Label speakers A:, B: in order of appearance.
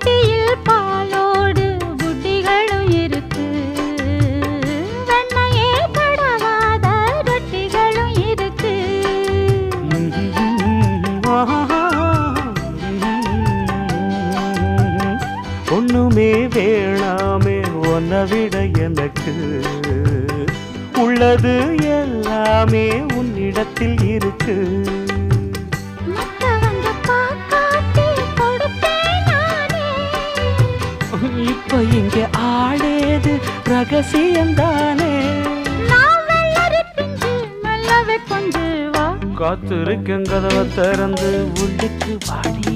A: புட்டியில் பாலோடு புட்டிகளும் இருக்கு, வெண்ணையே தடவாத ரொட்டிகளும் இருக்கு.
B: ஒண்ணுமே வேணாமே உன்னை விட எனக்கு, உள்ளது எல்லாமே உன்னிடத்தில் இருக்கு. இப்ப இங்க ஆடேது ரகசியம்தானே. காத்திருக்கேன் கதவை திறந்து உள்ளுக்கு வாடி.